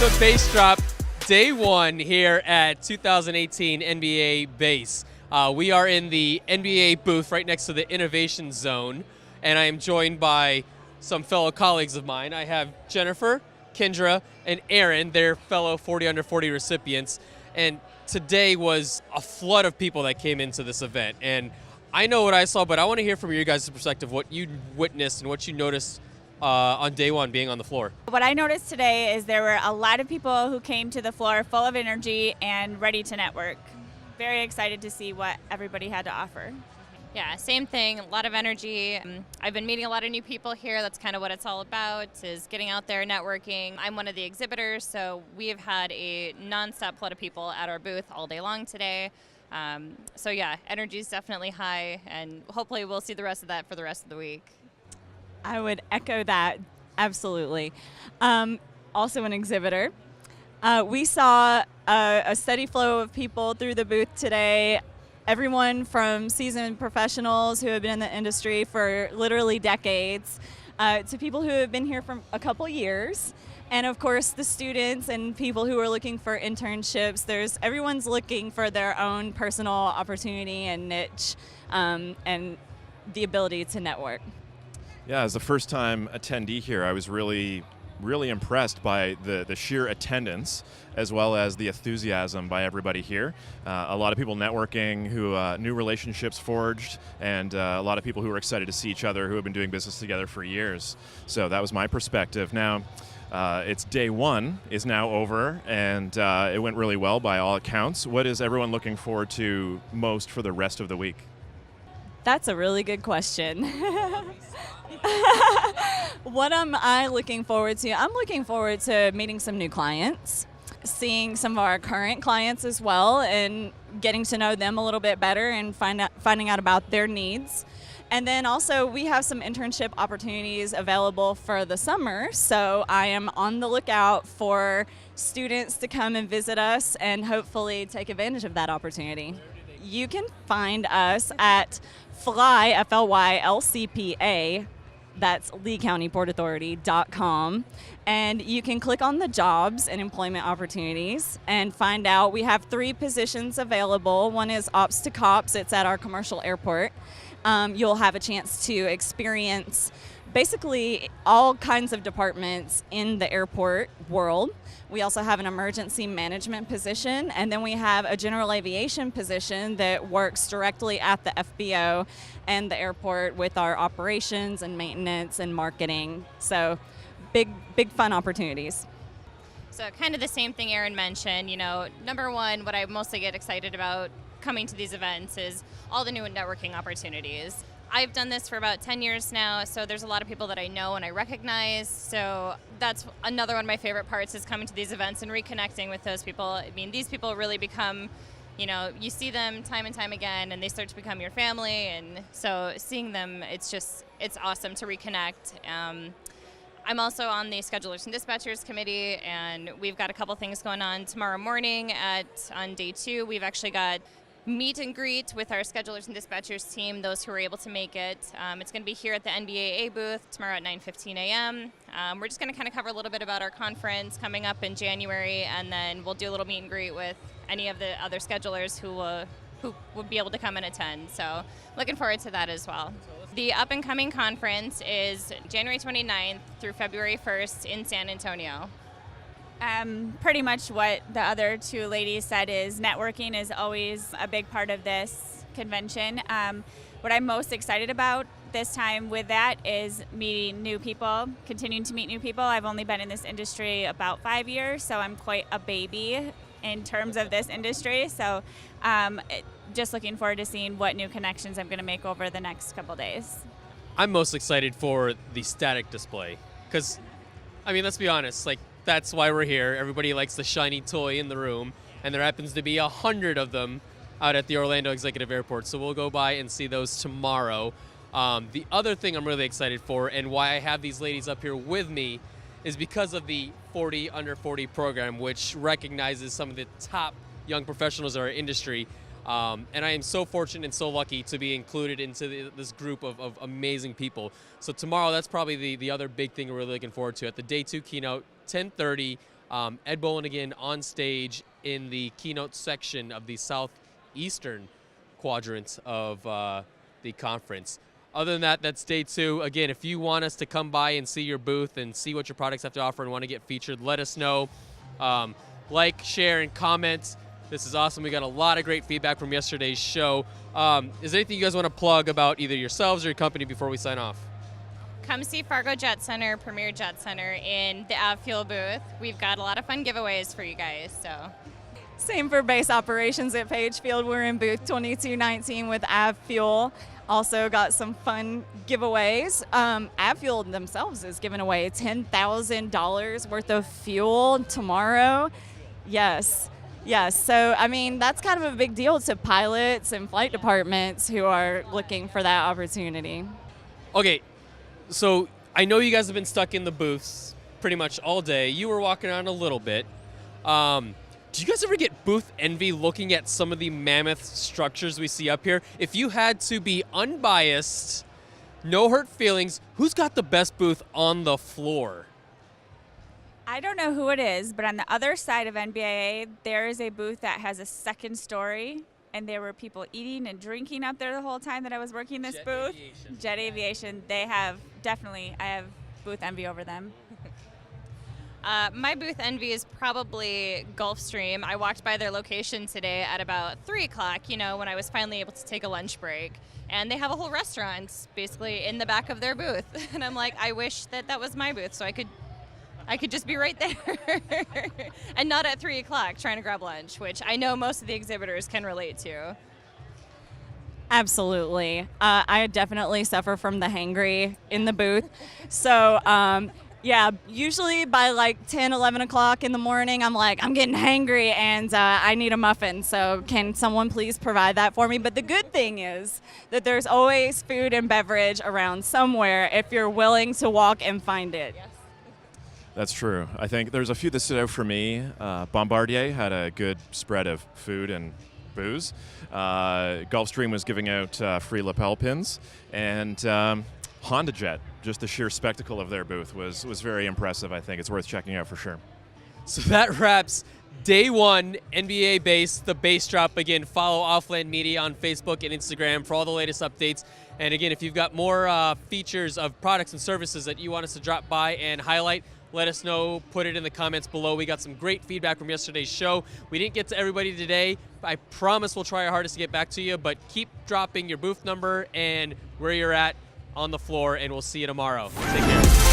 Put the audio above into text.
the BACE drop, day one here at 2018 NBA BACE. We are in the NBA booth right next to the innovation zone, and I am joined by some fellow colleagues of mine. I have Jennifer, Kendra, and Aaron, their fellow 40 under 40 recipients. And today was a flood of people that came into this event. And I know what I saw, but I want to hear from your guys' perspective what you witnessed and what you noticed on day one being on the floor. What I noticed today is there were a lot of people who came to the floor full of energy and ready to network. Very excited to see what everybody had to offer. Yeah, same thing, a lot of energy. I've been meeting a lot of new people here. That's kind of what it's all about, is getting out there, networking. I'm one of the exhibitors, so we have had a nonstop flood of people at our booth all day long today. So yeah, energy is definitely high, and hopefully we'll see the rest of that for the rest of the week. I would echo that, absolutely. Also an exhibitor. We saw a steady flow of people through the booth today. Everyone from seasoned professionals who have been in the industry for literally decades to people who have been here for a couple years. And of course the students and people who are looking for internships. Everyone's looking for their own personal opportunity and niche and the ability to network. Yeah, as the first time attendee here, I was really impressed by the sheer attendance as well as the enthusiasm by everybody here. A lot of people networking, new relationships forged, and a lot of people who are excited to see each other who have been doing business together for years. So that was my perspective. Now, it's day one is now over, and it went really well by all accounts. What is everyone looking forward to most for the rest of the week? That's a really good question. What am I looking forward to? I'm looking forward to meeting some new clients, seeing some of our current clients as well, and getting to know them a little bit better and finding out about their needs. And then also we have some internship opportunities available for the summer, so I am on the lookout for students to come and visit us and hopefully take advantage of that opportunity. You can find us at FLYLCPA, that's LeeCountyPortAuthority.com, and you can click on the jobs and employment opportunities and find out. We have 3 positions available. One is Ops to Cops. It's at our commercial airport. You'll have a chance to experience basically all kinds of departments in the airport world. We also have an emergency management position, and then we have a general aviation position that works directly at the FBO and the airport with our operations and maintenance and marketing. So big fun opportunities. So kind of the same thing Aaron mentioned. You know, number one, what I mostly get excited about coming to these events is all the new networking opportunities. I've done this for about 10 years now, so there's a lot of people that I know and I recognize. So that's another one of my favorite parts, is coming to these events and reconnecting with those people. I mean, these people really become, you know, you see them time and time again and they start to become your family. And so seeing them, it's awesome to reconnect. I'm also on the Schedulers and Dispatchers Committee, and we've got a couple things going on tomorrow morning on day 2. We've actually got meet and greet with our schedulers and dispatchers team, those who are able to make it. It's going to be here at the NBAA booth tomorrow at 9:15 a.m. We're just going to kind of cover a little bit about our conference coming up in January, and then we'll do a little meet and greet with any of the other schedulers who would be able to come and attend. So looking forward to that as well. The up and coming conference is January 29th through February 1st in San Antonio. Pretty much what the other 2 ladies said is networking is always a big part of this convention. What I'm most excited about this time with that is meeting new people, continuing to meet new people. I've only been in this industry about 5 years, so I'm quite a baby in terms of this industry. So just looking forward to seeing what new connections I'm going to make over the next couple days. I'm most excited for the static display because, I mean, let's be honest, like, that's why we're here. Everybody likes the shiny toy in the room, and there happens to be 100 of them out at the Orlando Executive Airport, so we'll go by and see those tomorrow. The other thing I'm really excited for, and why I have these ladies up here with me, is because of the 40 under 40 program, which recognizes some of the top young professionals in our industry. And I am so fortunate and so lucky to be included into this group of amazing people. So tomorrow, that's probably the other big thing we're really looking forward to. At the day 2 keynote, 10:30, Ed Bolinigan on stage in the keynote section of the southeastern quadrant of the conference. Other than that, that's day 2. Again, if you want us to come by and see your booth and see what your products have to offer and want to get featured, let us know. Like, share, and comment. This is awesome. We got a lot of great feedback from yesterday's show. Is there anything you guys want to plug about either yourselves or your company before we sign off? Come see Fargo Jet Center, Premier Jet Center in the Avfuel booth. We've got a lot of fun giveaways for you guys. So, Same for base operations at Page Field. We're in booth 2219 with Avfuel. Also got some fun giveaways. Avfuel themselves is giving away $10,000 worth of fuel tomorrow. Yes. So, I mean, that's kind of a big deal to pilots and flight departments who are looking for that opportunity. Okay, so I know you guys have been stuck in the booths pretty much all day. You were walking around a little bit. Do you guys ever get booth envy looking at some of the mammoth structures we see up here? If you had to be unbiased, no hurt feelings, who's got the best booth on the floor? I don't know who it is, but on the other side of NBAA, there is a booth that has a second story, and there were people eating and drinking up there the whole time that I was working this Jet booth. Aviation. Jet Aviation, they have I have booth envy over them. my booth envy is probably Gulfstream. I walked by their location today at about 3 o'clock, when I was finally able to take a lunch break. And they have a whole restaurant basically in the back of their booth. And I'm like, I wish that was my booth so I could just be right there and not at 3 o'clock trying to grab lunch, which I know most of the exhibitors can relate to. Absolutely. I definitely suffer from the hangry in the booth. So, yeah, usually by like 10, 11 o'clock in the morning, I'm like, I'm getting hangry and I need a muffin. So can someone please provide that for me? But the good thing is that there's always food and beverage around somewhere if you're willing to walk and find it. Yes. That's true. I think there's a few that stood out for me. Bombardier had a good spread of food and booze. Gulfstream was giving out free lapel pins. And Honda Jet, just the sheer spectacle of their booth was very impressive. I think it's worth checking out for sure. So that wraps day 1, NBAA BACE, the BACE drop. Again, follow Offland Media on Facebook and Instagram for all the latest updates. And again, if you've got more features of products and services that you want us to drop by and highlight, let us know. Put it in the comments below. We got some great feedback from yesterday's show. We didn't get to everybody today. I promise we'll try our hardest to get back to you, but keep dropping your booth number and where you're at on the floor, and we'll see you tomorrow. Take care.